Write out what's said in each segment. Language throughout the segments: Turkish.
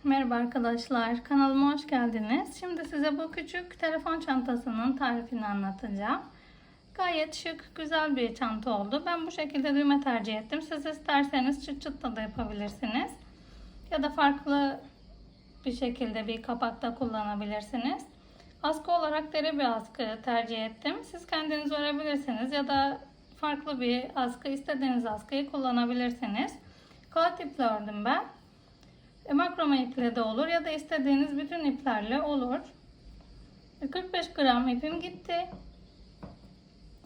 Merhaba arkadaşlar, kanalıma hoş geldiniz. Şimdi size bu küçük telefon çantasının tarifini anlatacağım. Gayet şık, güzel bir çanta oldu. Ben bu şekilde düğme tercih ettim. Siz isterseniz çıt çıtla da yapabilirsiniz. Ya da farklı bir şekilde bir kapakta kullanabilirsiniz. Askı olarak deri bir askı tercih ettim. Siz kendiniz örebilirsiniz ya da farklı bir askı, istediğiniz askıyı kullanabilirsiniz. Kağıt iple ördüm ben. Makrome iple de olur ya da istediğiniz bütün iplerle olur. 45 gram ipim gitti.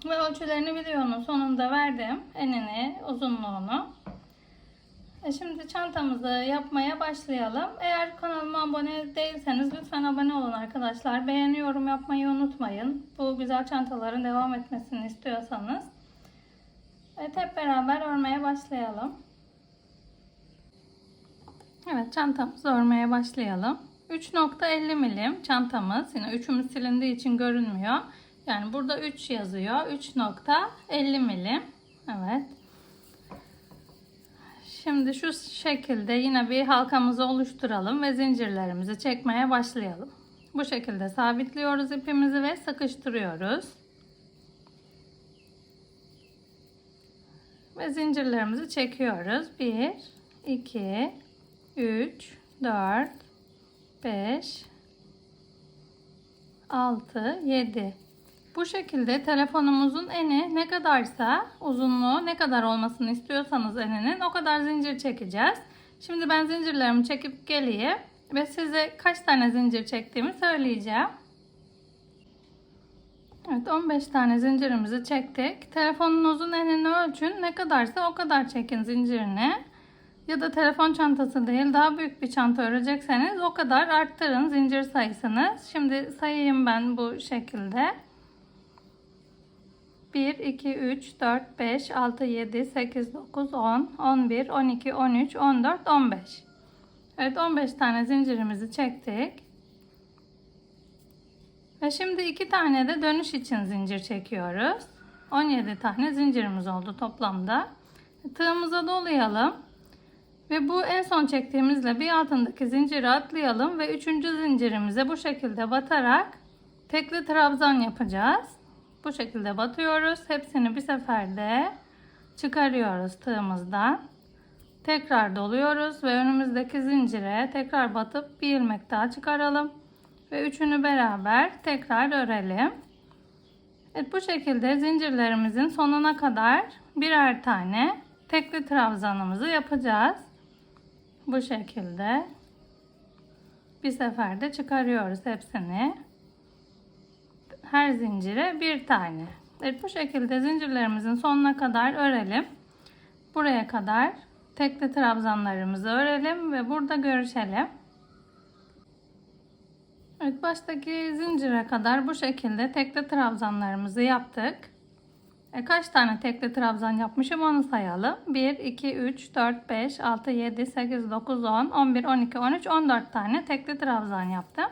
Ve ölçülerini videonun sonunda verdim. Enini, uzunluğunu. Şimdi çantamızı yapmaya başlayalım. Eğer kanalıma abone değilseniz lütfen abone olun arkadaşlar. Beğeni, yorum yapmayı unutmayın. Bu güzel çantaların devam etmesini istiyorsanız. Evet, hep beraber örmeye başlayalım. Evet, çantamızı örmeye başlayalım. 3.50 milim çantamız. Yine 3'ümüz silindiği için görünmüyor. Yani burada 3 yazıyor. 3.50 milim. Evet. Şimdi şu şekilde yine bir halkamızı oluşturalım ve zincirlerimizi çekmeye başlayalım. Bu şekilde sabitliyoruz ipimizi ve sıkıştırıyoruz. Ve zincirlerimizi çekiyoruz. 1, 2, 3, 4, 5, 6, 7. Bu şekilde telefonumuzun eni ne kadarsa, uzunluğu ne kadar olmasını istiyorsanız eninin o kadar zincir çekeceğiz. Şimdi ben zincirlerimi çekip geleyim ve size kaç tane zincir çektiğimi söyleyeceğim. Evet, 15 tane zincirimizi çektik. Telefonunuzun enini ölçün. Ne kadarsa o kadar çekin zincirini. Ya da telefon çantası değil, daha büyük bir çanta örecekseniz o kadar arttırın zincir sayısını. Şimdi sayayım ben bu şekilde. 1, 2, 3, 4, 5, 6, 7, 8, 9, 10, 11, 12, 13, 14, 15. Evet, 15 tane zincirimizi çektik. Ve şimdi 2 tane de dönüş için zincir çekiyoruz. 17 tane zincirimiz oldu toplamda. Tığımıza dolayalım. Ve bu en son çektiğimizle bir altındaki zinciri atlayalım ve 3. zincirimize bu şekilde batarak tekli trabzan yapacağız. Bu şekilde batıyoruz. Hepsini bir seferde çıkarıyoruz tığımızdan. Tekrar doluyoruz ve önümüzdeki zincire tekrar batıp bir ilmek daha çıkaralım. Ve üçünü beraber tekrar örelim. Evet, bu şekilde zincirlerimizin sonuna kadar birer tane tekli trabzanımızı yapacağız. Bu şekilde bir seferde çıkarıyoruz hepsini. Her zincire bir tane. Evet, bu şekilde zincirlerimizin sonuna kadar örelim. Buraya kadar tekli trabzanlarımızı örelim ve burada görüşelim. Evet, baştaki zincire kadar bu şekilde tekli trabzanlarımızı yaptık. Kaç tane tekli trabzan yapmışım onu sayalım. 1, 2, 3, 4, 5, 6, 7, 8, 9, 10, 11, 12, 13, 14 tane tekli trabzan yaptım.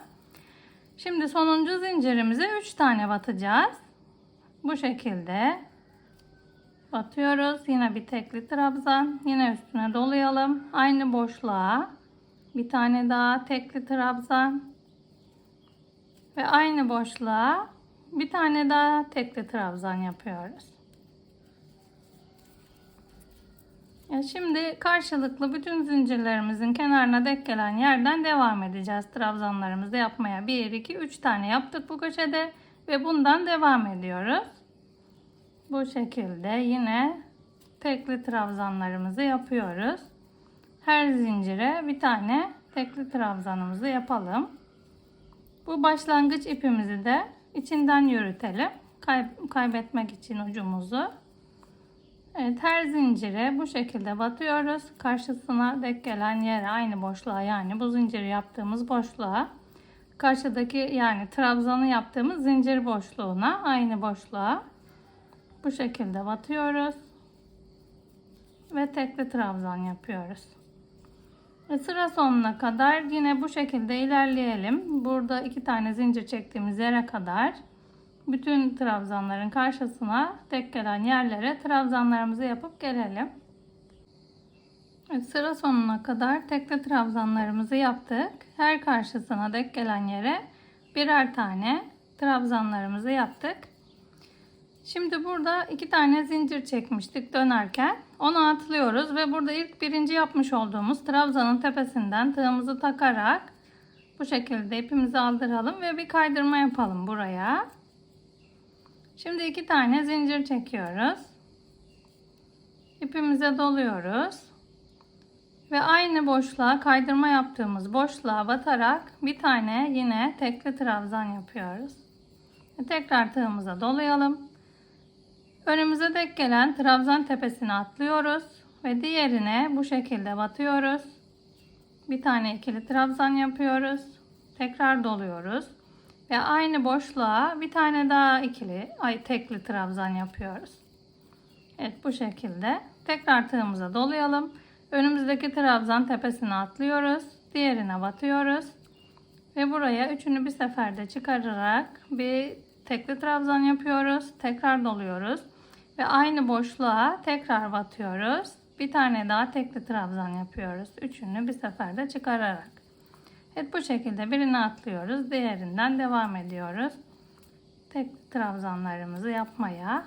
Şimdi sonuncu zincirimize 3 tane batacağız. Bu şekilde batıyoruz. Yine bir tekli trabzan. Yine üstüne dolayalım. Aynı boşluğa bir tane daha tekli trabzan. Ve aynı boşluğa bir tane daha tekli trabzan yapıyoruz. Şimdi karşılıklı bütün zincirlerimizin kenarına denk gelen yerden devam edeceğiz trabzanlarımızı yapmaya. 1, 2, 3 tane yaptık bu köşede ve bundan devam ediyoruz. Bu şekilde yine tekli trabzanlarımızı yapıyoruz. Her zincire bir tane tekli trabzanımızı yapalım. Bu başlangıç ipimizi de içinden yürütelim. Kaybetmek için ucumuzu. Evet, her zincire bu şekilde batıyoruz. Karşısına denk gelen yere, aynı boşluğa, yani bu zinciri yaptığımız boşluğa, karşıdaki yani trabzanı yaptığımız zincir boşluğuna, aynı boşluğa bu şekilde batıyoruz. Ve tekli trabzan yapıyoruz. Ve sıra sonuna kadar yine bu şekilde ilerleyelim. Burada 2 tane zincir çektiğimiz yere kadar bütün trabzanların karşısına denk gelen yerlere trabzanlarımızı yapıp gelelim. Evet, sıra sonuna kadar tekli trabzanlarımızı yaptık. Her karşısına denk gelen yere birer tane trabzanlarımızı yaptık. Şimdi burada 2 tane zincir çekmiştik dönerken. Onu atlıyoruz ve burada birinci yapmış olduğumuz trabzanın tepesinden tığımızı takarak bu şekilde ipimizi aldıralım ve bir kaydırma yapalım buraya. Şimdi 2 tane zincir çekiyoruz. İpimize doluyoruz. Ve aynı boşluğa, kaydırma yaptığımız boşluğa batarak bir tane yine tekli trabzan yapıyoruz. Tekrar tığımıza dolayalım. Önümüze denk gelen trabzan tepesine atlıyoruz ve diğerine bu şekilde batıyoruz. Bir tane ikili trabzan yapıyoruz. Tekrar doluyoruz ve aynı boşluğa bir tane daha tekli trabzan yapıyoruz. Evet, bu şekilde tekrar tığımıza dolayalım. Önümüzdeki trabzan tepesine atlıyoruz. Diğerine batıyoruz. Ve buraya üçünü bir seferde çıkararak bir tekli trabzan yapıyoruz. Tekrar doluyoruz. Ve aynı boşluğa tekrar batıyoruz. Bir tane daha tekli trabzan yapıyoruz. Üçünü bir seferde çıkararak. Evet, bu şekilde birini atlıyoruz. Diğerinden devam ediyoruz. Tekli trabzanlarımızı yapmaya.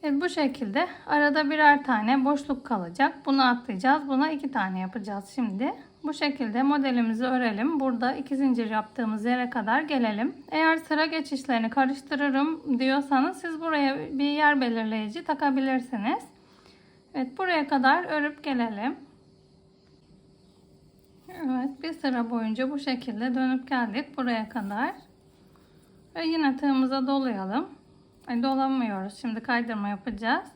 Evet, bu şekilde arada birer tane boşluk kalacak. Bunu atlayacağız. Buna 2 tane yapacağız şimdi. Bu şekilde modelimizi örelim. Burada 2 zincir yaptığımız yere kadar gelelim. Eğer sıra geçişlerini karıştırırım diyorsanız siz buraya bir yer belirleyici takabilirsiniz. Evet, buraya kadar örüp gelelim. Evet, bir sıra boyunca bu şekilde dönüp geldik buraya kadar. Ve yine tığımıza dolayalım. Dolamıyoruz. Şimdi kaydırma yapacağız.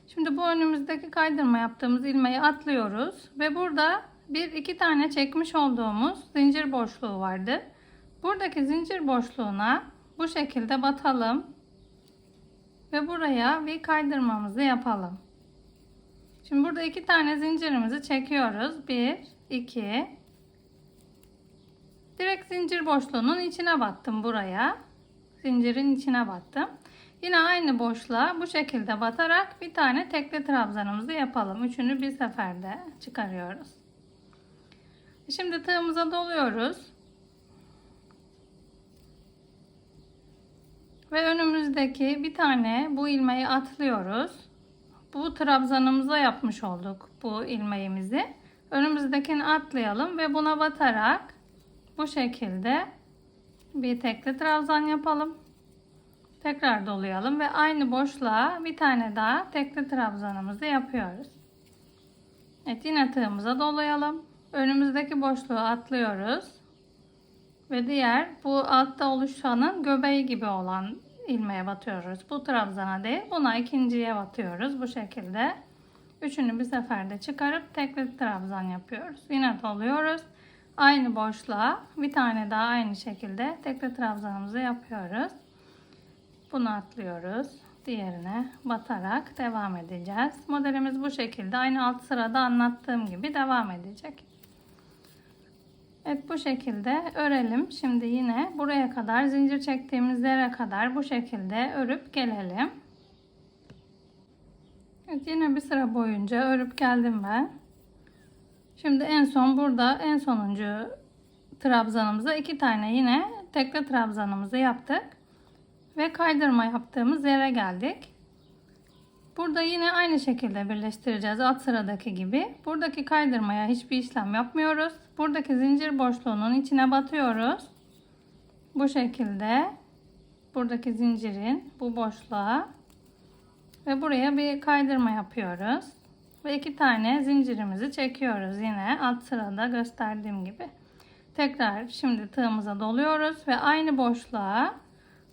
Şimdi bu önümüzdeki kaydırma yaptığımız ilmeği atlıyoruz. Ve burada 1-2 tane çekmiş olduğumuz zincir boşluğu vardı. Buradaki zincir boşluğuna bu şekilde batalım. Ve buraya bir kaydırmamızı yapalım. Şimdi burada 2 tane zincirimizi çekiyoruz. 1, 2. Direkt zincir boşluğunun içine battım buraya. Zincirin içine battım. Yine aynı boşluğa bu şekilde batarak bir tane tekli trabzanımızı yapalım. Üçünü bir seferde çıkarıyoruz. Şimdi tığımıza doluyoruz. Ve önümüzdeki bir tane bu ilmeği atlıyoruz. Bu trabzanımıza yapmış olduk bu ilmeğimizi. Önümüzdekini atlayalım ve buna batarak bu şekilde bir tekli trabzan yapalım. Tekrar dolayalım ve aynı boşluğa bir tane daha tekli trabzanımızı yapıyoruz. Evet, yine tığımıza dolayalım. Önümüzdeki boşluğu atlıyoruz. Ve diğer bu altta oluşanın göbeği gibi olan ilmeğe batıyoruz. Bu trabzana değil, buna ikinciye batıyoruz. Bu şekilde üçünü bir seferde çıkarıp tekli trabzan yapıyoruz. Yine doluyoruz. Aynı boşluğa bir tane daha aynı şekilde tekli trabzanımızı yapıyoruz. Bunu atlıyoruz. Diğerine batarak devam edeceğiz. Modelimiz bu şekilde. Aynı alt sırada anlattığım gibi devam edecek. Evet, bu şekilde örelim. Şimdi yine buraya kadar zincir çektiğimiz yere kadar bu şekilde örüp gelelim. Evet, yine bir sıra boyunca örüp geldim ben. Şimdi en son burada en sonuncu trabzanımıza 2 tane yine tekli trabzanımızı yaptık. Ve kaydırma yaptığımız yere geldik. Burada yine aynı şekilde birleştireceğiz alt sıradaki gibi. Buradaki kaydırmaya hiçbir işlem yapmıyoruz. Buradaki zincir boşluğunun içine batıyoruz. Bu şekilde buradaki zincirin bu boşluğa ve buraya bir kaydırma yapıyoruz. Ve 2 tane zincirimizi çekiyoruz yine alt sırada gösterdiğim gibi. Tekrar şimdi tığımıza doluyoruz ve aynı boşluğa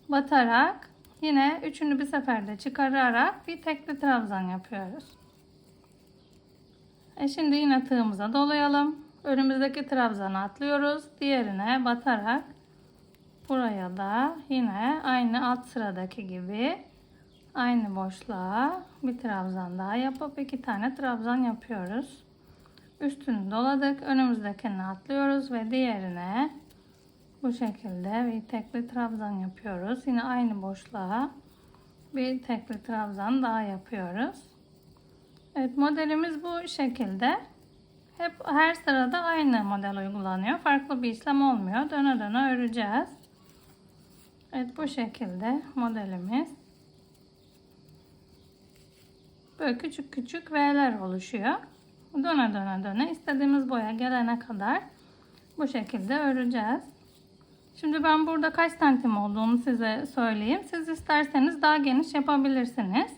batarak yine üçünü bir seferde çıkararak bir tekli trabzan yapıyoruz. Şimdi yine tığımıza dolayalım. Önümüzdeki trabzanı atlıyoruz. Diğerine batarak buraya da yine aynı alt sıradaki gibi aynı boşluğa bir trabzan daha yapıp 2 tane trabzan yapıyoruz. Üstünü doladık. Önümüzdekini atlıyoruz ve diğerine bu şekilde bir tekli trabzan yapıyoruz. Yine aynı boşluğa bir tekli trabzan daha yapıyoruz. Evet, modelimiz bu şekilde. Hep her sırada aynı model uygulanıyor. Farklı bir işlem olmuyor. Döne döne öreceğiz. Evet, bu şekilde modelimiz. Böyle küçük küçük V'ler oluşuyor. Döne döne döne istediğimiz boya gelene kadar bu şekilde öreceğiz. Şimdi ben burada kaç santim olduğunu size söyleyeyim. Siz isterseniz daha geniş yapabilirsiniz.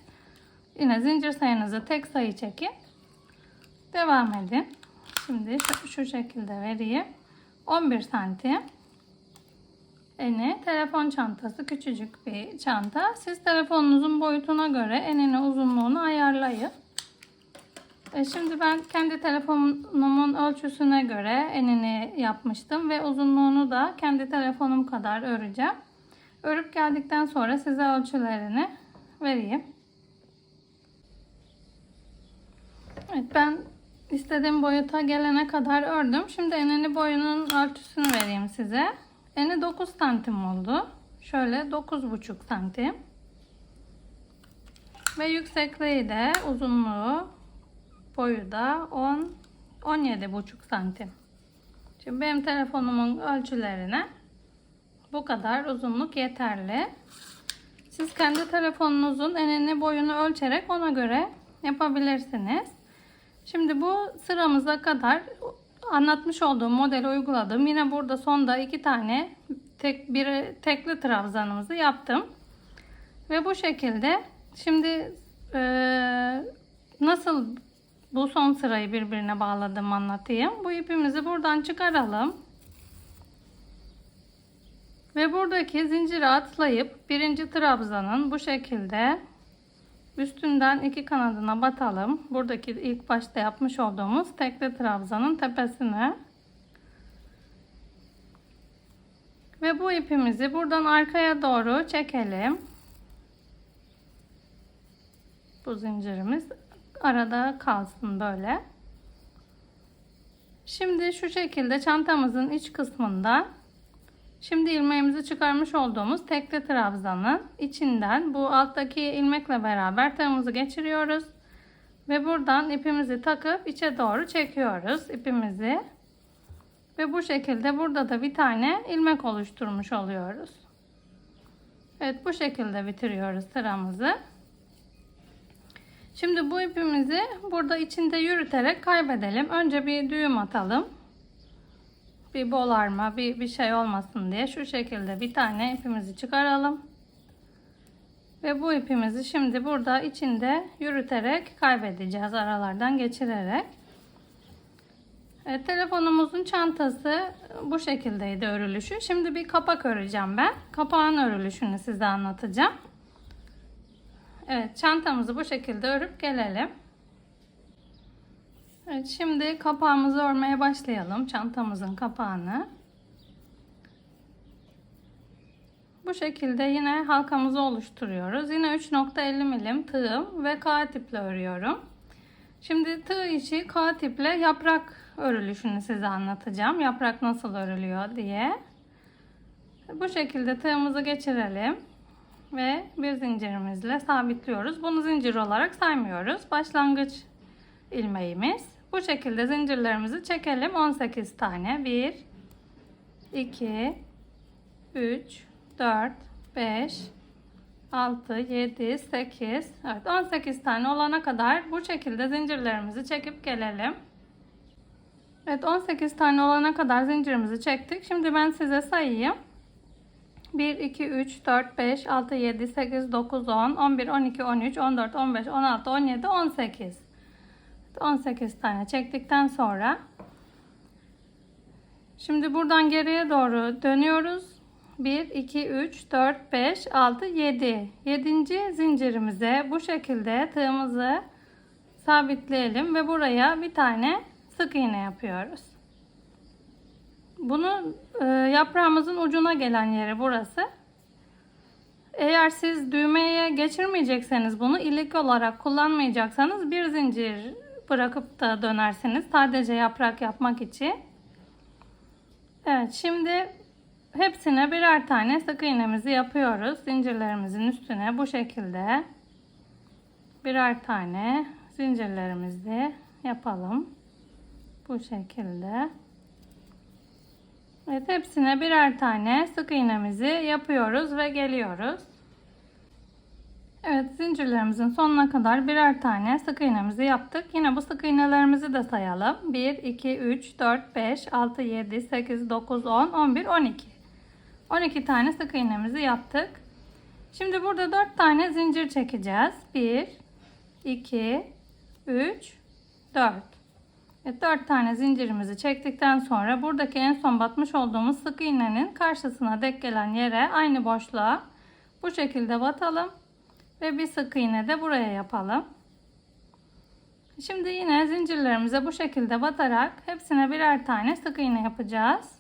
Yine zincir sayınızı tek sayı çekin. Devam edin. Şimdi şu şekilde vereyim. 11 santim. Eni, telefon çantası, küçücük bir çanta. Siz telefonunuzun boyutuna göre enini, uzunluğunu ayarlayın. Şimdi ben kendi telefonumun ölçüsüne göre enini yapmıştım ve uzunluğunu da kendi telefonum kadar öreceğim. Örüp geldikten sonra size ölçülerini vereyim. Evet, ben istediğim boyuta gelene kadar ördüm. Şimdi enini, boyunun ölçüsünü vereyim size. Eni 9 santim oldu. Şöyle 9,5 santim. Ve yüksekliği de, uzunluğu, boyu da 17,5 santim. Şimdi benim telefonumun ölçülerine bu kadar uzunluk yeterli. Siz kendi telefonunuzun enini, boyunu ölçerek ona göre yapabilirsiniz. Şimdi bu sıramıza kadar anlatmış olduğum modeli uyguladım. Yine burada sonda 2 tane biri tekli trabzanımızı yaptım. Ve bu şekilde şimdi nasıl bu son sırayı birbirine bağladım anlatayım. Bu ipimizi buradan çıkaralım. Ve buradaki zinciri atlayıp birinci trabzanın bu şekilde üstünden 2 kanadına batalım. Buradaki ilk başta yapmış olduğumuz tekli trabzanın tepesine. Ve bu ipimizi buradan arkaya doğru çekelim. Bu zincirimiz arada kalsın böyle. Şimdi şu şekilde çantamızın iç kısmından şimdi ilmeğimizi çıkarmış olduğumuz tekli trabzanın içinden bu alttaki ilmekle beraber tığımızı geçiriyoruz. Ve buradan ipimizi takıp içe doğru çekiyoruz ipimizi. Ve bu şekilde burada da bir tane ilmek oluşturmuş oluyoruz. Evet, bu şekilde bitiriyoruz sıramızı. Şimdi bu ipimizi burada içinde yürüterek kaybedelim. Önce bir düğüm atalım. Bir bolarma, bir şey olmasın diye şu şekilde bir tane ipimizi çıkaralım. Ve bu ipimizi şimdi burada içinde yürüterek kaybedeceğiz, aralardan geçirerek. Evet, telefonumuzun çantası bu şekildeydi örülüşü. Şimdi bir kapak öreceğim ben. Kapağın örülüşünü size anlatacağım. Evet, çantamızı bu şekilde örüp gelelim. Evet, şimdi kapağımızı örmeye başlayalım. Çantamızın kapağını. Bu şekilde yine halkamızı oluşturuyoruz. Yine 3,50 milim tığım ve kağıt iple örüyorum. Şimdi tığ işi kağıt iple yaprak örülüşünü size anlatacağım. Yaprak nasıl örülüyor diye. Bu şekilde tığımızı geçirelim. Ve bir zincirimizle sabitliyoruz. Bunu zincir olarak saymıyoruz. Başlangıç ilmeğimiz. Bu şekilde zincirlerimizi çekelim. 18 tane. 1, 2, 3, 4, 5, 6, 7, 8. Evet, 18 tane olana kadar bu şekilde zincirlerimizi çekip gelelim. Evet, 18 tane olana kadar zincirimizi çektik. Şimdi ben size sayayım. 1, 2, 3, 4, 5, 6, 7, 8, 9, 10, 11, 12, 13, 14, 15, 16, 17, 18. 18 tane çektikten sonra şimdi buradan geriye doğru dönüyoruz. 1, 2, 3, 4, 5, 6, 7. 7. zincirimize bu şekilde tığımızı sabitleyelim ve buraya bir tane sık iğne yapıyoruz. Bunu yaprağımızın ucuna gelen yeri burası. Eğer siz düğmeye geçirmeyecekseniz, bunu ilik olarak kullanmayacaksanız bir zincir bırakıp da dönersiniz. Sadece yaprak yapmak için. Evet, şimdi hepsine birer tane sık iğnemizi yapıyoruz. Zincirlerimizin üstüne bu şekilde birer tane zincirlerimizi yapalım. Bu şekilde. Evet, hepsine birer tane sık iğnemizi yapıyoruz ve geliyoruz. Evet, zincirlerimizin sonuna kadar birer tane sık iğnemizi yaptık. Yine bu sık iğnelerimizi de sayalım. 1, 2, 3, 4, 5, 6, 7, 8, 9, 10, 11, 12. 12 tane sık iğnemizi yaptık. Şimdi burada 4 tane zincir çekeceğiz. 1, 2, 3, 4. Evet, 4 tane zincirimizi çektikten sonra buradaki en son batmış olduğumuz sık iğnenin karşısına denk gelen yere aynı boşluğa bu şekilde batalım. Ve bir sık iğne de buraya yapalım. Şimdi yine zincirlerimize bu şekilde batarak hepsine birer tane sık iğne yapacağız.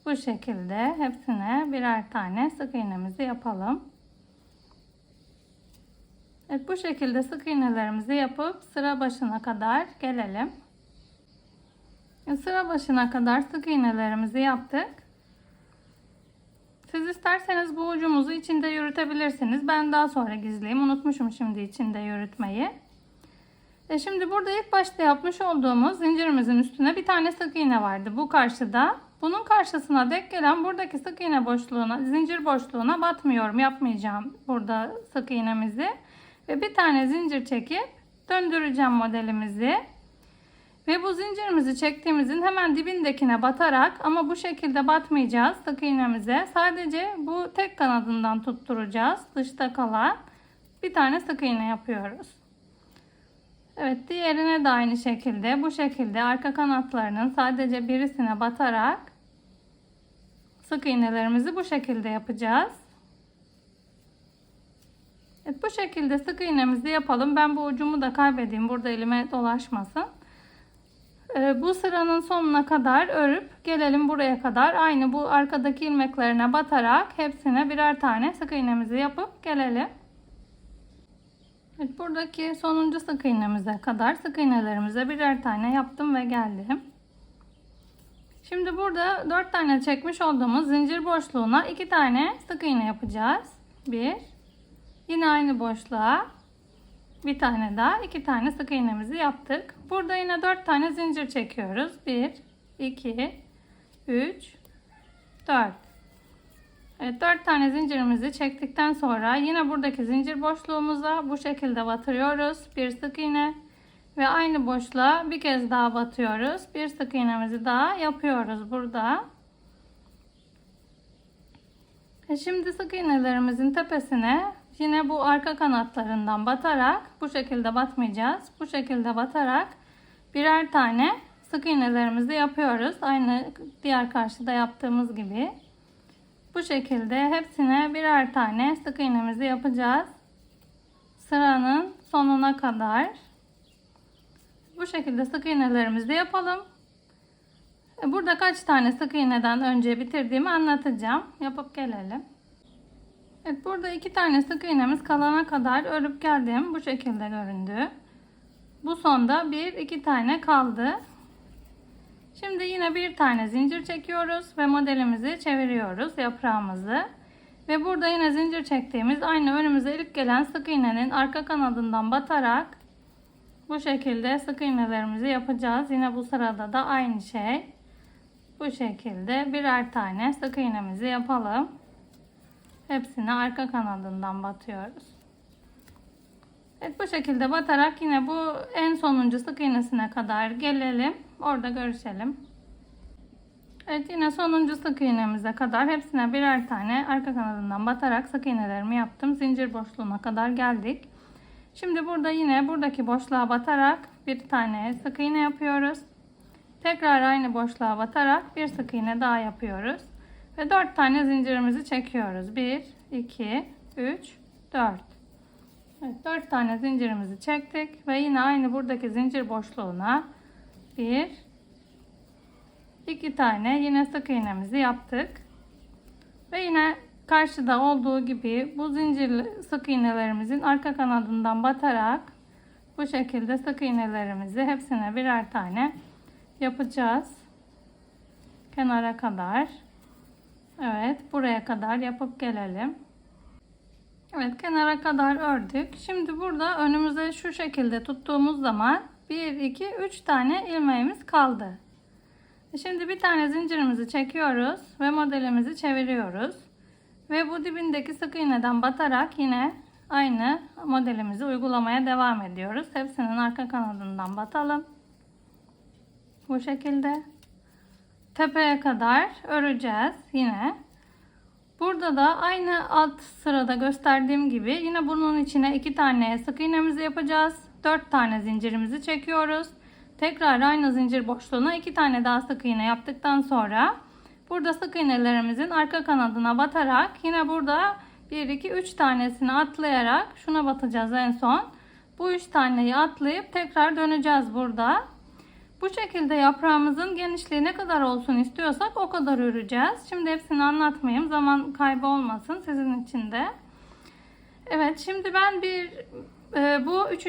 Bu şekilde hepsine birer tane sık iğnemizi yapalım. Evet, bu şekilde sık iğnelerimizi yapıp sıra başına kadar gelelim. Sıra başına kadar sık iğnelerimizi yaptık. Siz isterseniz bu ucumuzu içinde yürütebilirsiniz. Ben daha sonra gizleyeyim. Unutmuşum şimdi içinde yürütmeyi. Şimdi burada ilk başta yapmış olduğumuz zincirimizin üstüne bir tane sık iğne vardı. Bu karşıda. Bunun karşısına denk gelen buradaki sık iğne boşluğuna, zincir boşluğuna batmıyorum. Yapmayacağım burada sık iğnemizi. Ve bir tane zincir çekip döndüreceğim modelimizi. Ve bu zincirimizi çektiğimizin hemen dibindekine batarak, ama bu şekilde batmayacağız sık iğnemize. Sadece bu tek kanadından tutturacağız. Dışta kalan bir tane sık iğne yapıyoruz. Evet, diğerine de aynı şekilde bu şekilde arka kanatlarının sadece birisine batarak sık iğnelerimizi bu şekilde yapacağız. Evet, bu şekilde sık iğnemizi yapalım. Ben bu ucumu da kaybedeyim. Burada elime dolaşmasın. Bu sıranın sonuna kadar örüp gelelim buraya kadar. Aynı bu arkadaki ilmeklerine batarak hepsine birer tane sık iğnemizi yapıp gelelim. Evet, buradaki sonuncu sık iğnemize kadar sık iğnelerimize birer tane yaptım ve geldim. Şimdi burada 4 tane çekmiş olduğumuz zincir boşluğuna 2 tane sık iğne yapacağız. 1, yine aynı boşluğa bir tane daha, 2 tane sık iğnemizi yaptık. Burada yine 4 tane zincir çekiyoruz. 1, 2, 3, 4. Evet, 4 tane zincirimizi çektikten sonra yine buradaki zincir boşluğumuza bu şekilde batırıyoruz. Bir sık iğne ve aynı boşluğa bir kez daha batıyoruz. Bir sık iğnemizi daha yapıyoruz burada. Şimdi sık iğnelerimizin tepesine yine bu arka kanatlarından batarak, bu şekilde batmayacağız. Bu şekilde batarak birer tane sık iğnelerimizi yapıyoruz. Aynı diğer karşıda yaptığımız gibi. Bu şekilde hepsine birer tane sık iğnemizi yapacağız. Sıranın sonuna kadar. Bu şekilde sık iğnelerimizi yapalım. Burada kaç tane sık iğneden önce bitirdiğimi anlatacağım. Yapıp gelelim. Evet, burada 2 tane sık iğnemiz kalana kadar örüp geldim. Bu şekilde göründü. Bu sonda 1-2 tane kaldı. Şimdi yine bir tane zincir çekiyoruz ve modelimizi çeviriyoruz, yaprağımızı. Ve burada yine zincir çektiğimiz aynı önümüze ilk gelen sık iğnenin arka kanadından batarak bu şekilde sık iğnelerimizi yapacağız. Yine bu sırada da aynı şey. Bu şekilde birer tane sık iğnemizi yapalım. Hepsini arka kanadından batıyoruz. Evet, bu şekilde batarak yine bu en sonuncu sık iğnesine kadar gelelim. Orada görüşelim. Evet, yine sonuncu sık iğnemize kadar hepsine birer tane arka kanadından batarak sık iğnelerimi yaptım. Zincir boşluğuna kadar geldik. Şimdi burada yine buradaki boşluğa batarak bir tane sık iğne yapıyoruz. Tekrar aynı boşluğa batarak bir sık iğne daha yapıyoruz. Ve 4 tane zincirimizi çekiyoruz. 1, 2, 3, 4. Evet, 4 tane zincirimizi çektik ve yine aynı buradaki zincir boşluğuna 1, 2 tane yine sık iğnemizi yaptık. Ve yine karşıda olduğu gibi bu zincir sık iğnelerimizin arka kanadından batarak bu şekilde sık iğnelerimizi hepsine birer tane yapacağız. Kenara kadar. Evet, buraya kadar yapıp gelelim. Evet, kenara kadar ördük. Şimdi burada önümüze şu şekilde tuttuğumuz zaman 1, 2, 3 tane ilmeğimiz kaldı. Şimdi bir tane zincirimizi çekiyoruz ve modelimizi çeviriyoruz. Ve bu dibindeki sık iğneden batarak yine aynı modelimizi uygulamaya devam ediyoruz. Hepsinin arka kanadından batalım. Bu şekilde. Tepeye kadar öreceğiz yine. Burada da aynı alt sırada gösterdiğim gibi yine bunun içine 2 tane sık iğnemizi yapacağız. 4 tane zincirimizi çekiyoruz. Tekrar aynı zincir boşluğuna 2 tane daha sık iğne yaptıktan sonra burada sık iğnelerimizin arka kanadına batarak yine burada 1, 2, 3 tanesini atlayarak şuna batacağız en son. Bu 3 taneyi atlayıp tekrar döneceğiz burada. Bu şekilde yaprağımızın genişliği ne kadar olsun istiyorsak o kadar öreceğiz. Şimdi hepsini anlatmayayım. Zaman kaybı olmasın sizin için de. Evet, şimdi ben bu 3.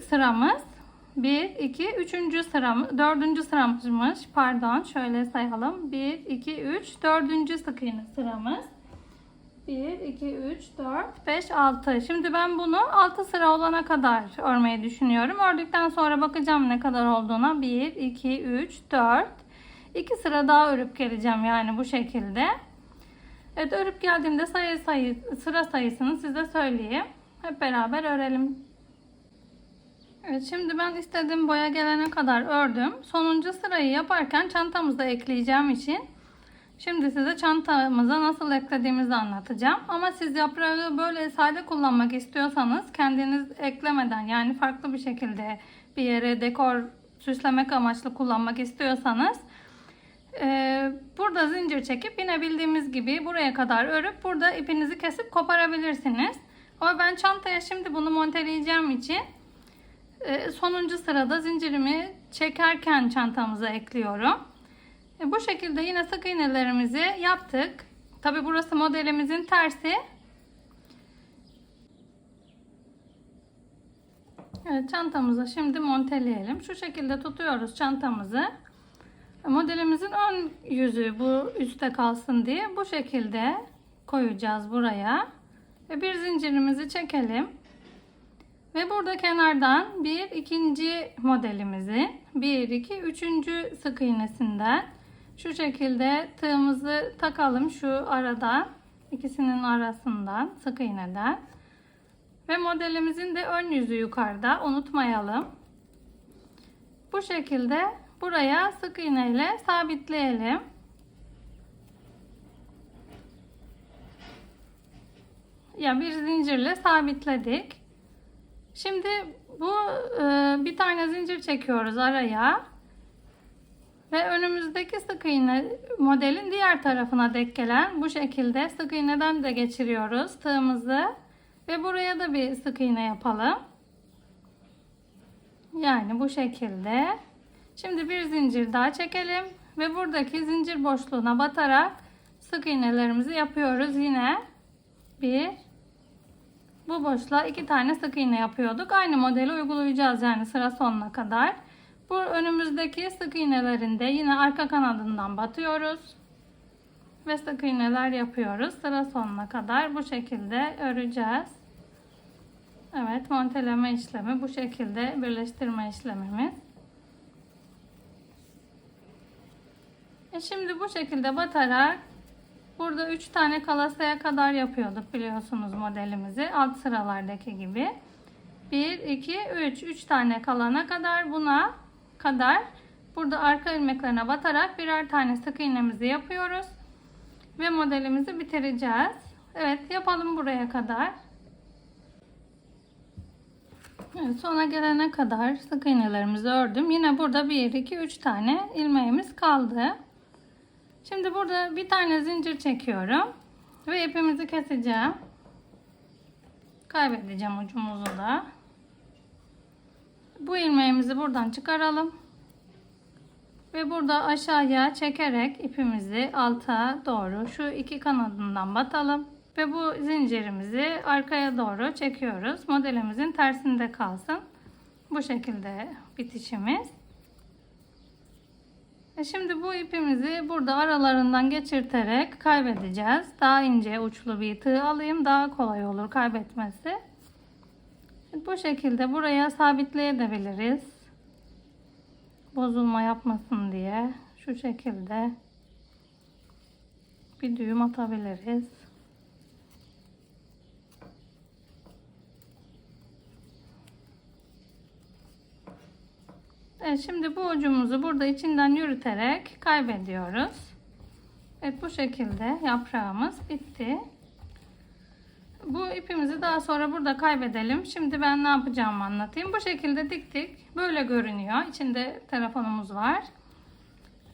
sıramız. 1, 2, 3. sıramız, 4. sıramızmış. Pardon, şöyle sayalım. 1, 2, 3, 4. sık iğne sıramız. 1, 2, 3, 4, 5, 6. Şimdi ben bunu 6 sıra olana kadar örmeyi düşünüyorum. Ördükten sonra bakacağım ne kadar olduğuna. 1, 2, 3, 4. 2 sıra daha örüp geleceğim yani bu şekilde. Evet, örüp geldiğimde sıra sayısını size söyleyeyim. Hep beraber örelim. Evet, şimdi ben istediğim boya gelene kadar ördüm. Sonuncu sırayı yaparken çantamızda ekleyeceğim için şimdi size çantamıza nasıl eklediğimizi anlatacağım. Ama siz yaprağı böyle sade kullanmak istiyorsanız kendiniz eklemeden yani farklı bir şekilde bir yere dekor süslemek amaçlı kullanmak istiyorsanız burada zincir çekip yine bildiğimiz gibi buraya kadar örüp burada ipinizi kesip koparabilirsiniz. Ama ben çantaya şimdi bunu monteleyeceğim için sonuncu sırada zincirimi çekerken çantamıza ekliyorum. Bu şekilde yine sık iğnelerimizi yaptık. Tabi burası modelimizin tersi. Evet, çantamızı şimdi monteleyelim. Şu şekilde tutuyoruz çantamızı. Modelimizin ön yüzü bu üstte kalsın diye bu şekilde koyacağız buraya. Ve bir zincirimizi çekelim. Ve burada kenardan bir ikinci modelimizin 1, 2, 3. sık iğnesinden şu şekilde tığımızı takalım şu aradan, ikisinin arasından sık iğneden. Ve modelimizin de ön yüzü yukarıda, unutmayalım. Bu şekilde buraya sık iğne ile sabitleyelim. Ya bir zincirle sabitledik. Şimdi bu bir tane zincir çekiyoruz araya. Ve önümüzdeki sık iğne modelin diğer tarafına denk gelen bu şekilde sık iğneden de geçiriyoruz tığımızı. Ve buraya da bir sık iğne yapalım. Yani bu şekilde. Şimdi bir zincir daha çekelim. Ve buradaki zincir boşluğuna batarak sık iğnelerimizi yapıyoruz. Yine bir. Bu boşluğa 2 tane sık iğne yapıyorduk. Aynı modeli uygulayacağız yani sıra sonuna kadar. Bu önümüzdeki sık iğnelerinde yine arka kanadından batıyoruz. Ve sık iğneler yapıyoruz. Sıra sonuna kadar bu şekilde öreceğiz. Evet, monteleme işlemi bu şekilde, birleştirme işlemimiz. Şimdi bu şekilde batarak burada 3 tane kalasaya kadar yapıyorduk biliyorsunuz modelimizi. Alt sıralardaki gibi. 1, 2, 3. 3 tane kalana kadar buna kadar burada arka ilmeklerine batarak birer tane sık iğnemizi yapıyoruz. Ve modelimizi bitireceğiz. Evet, yapalım buraya kadar. Evet, sona gelene kadar sık iğnelerimizi ördüm. Yine burada 1, 2, 3 tane ilmeğimiz kaldı. Şimdi burada bir tane zincir çekiyorum. Ve ipimizi keseceğim. Kaybedeceğim ucumuzu da. Bu ilmeğimizi buradan çıkaralım. Ve burada aşağıya çekerek ipimizi alta doğru şu iki kanadından batalım. Ve bu zincirimizi arkaya doğru çekiyoruz. Modelimizin tersinde kalsın. Bu şekilde bitişimiz. Şimdi bu ipimizi burada aralarından geçirterek kaybedeceğiz. Daha ince uçlu bir tığ alayım, daha kolay olur kaybetmesi. Bu şekilde buraya sabitleyebiliriz. Bozulma yapmasın diye şu şekilde bir düğüm atabiliriz. Evet, şimdi bu ucumuzu burada içinden yürüterek kaybediyoruz. Evet, bu şekilde yaprağımız bitti. Bu ipimizi daha sonra burada kaybedelim. Şimdi ben ne yapacağımı anlatayım. Bu şekilde diktik. Böyle görünüyor. İçinde telefonumuz var.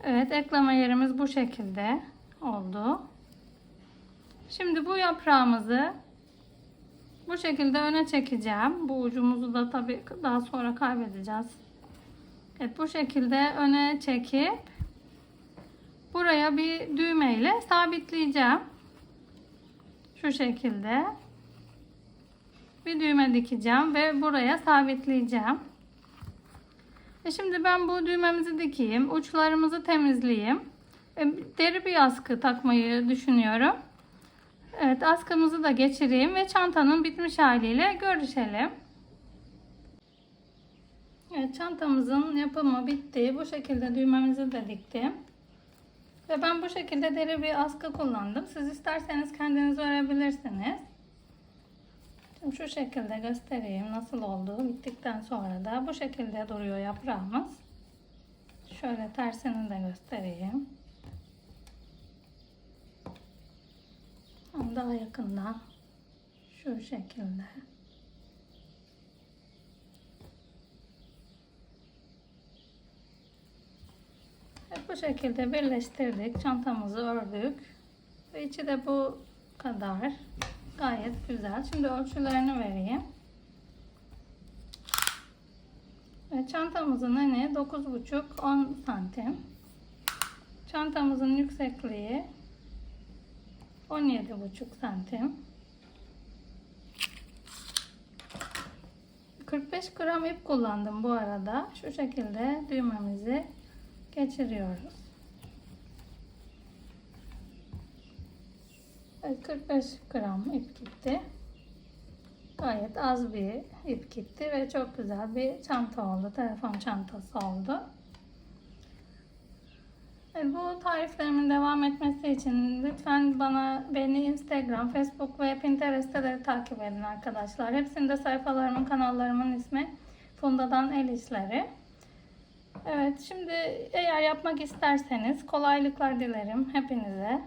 Evet, ekleme yerimiz bu şekilde oldu. Şimdi bu yaprağımızı bu şekilde öne çekeceğim. Bu ucumuzu da tabii daha sonra kaybedeceğiz. Evet, bu şekilde öne çekip buraya bir düğme ile sabitleyeceğim. Şu şekilde bir düğme dikeceğim ve buraya sabitleyeceğim. Şimdi ben bu düğmemizi dikeyim, uçlarımızı temizleyeyim. Deri bir askı takmayı düşünüyorum. Evet, askımızı da geçireyim ve çantanın bitmiş haliyle görüşelim. Evet, çantamızın yapımı bitti. Bu şekilde düğmemizi de diktim. Ve ben bu şekilde deri bir askı kullandım. Siz isterseniz kendiniz örebilirsiniz. Şimdi şu şekilde göstereyim nasıl oldu. Bittikten sonra da bu şekilde duruyor yaprağımız. Şöyle tersini de göstereyim. Daha yakından şu şekilde. Bu şekilde birleştirdik. Çantamızı ördük. Ve içi de bu kadar. Gayet güzel. Şimdi ölçülerini vereyim. Ve çantamızın eni 9,5-10 santim. Çantamızın yüksekliği 17,5 santim. 45 gram ip kullandım bu arada. Şu şekilde düğmemizi geçiriyoruz. Evet, 45 gram ip gitti. Gayet az bir ip gitti ve çok güzel bir çanta oldu. Telefon çantası oldu. Bu tariflerimin devam etmesi için lütfen beni Instagram, Facebook ve Pinterest'te de takip edin arkadaşlar. Hepsinde sayfalarımın, kanallarımın ismi Funda'dan El İşleri. Evet, şimdi eğer yapmak isterseniz kolaylıklar dilerim hepinize.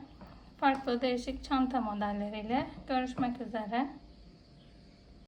Farklı değişik çanta modelleriyle görüşmek üzere.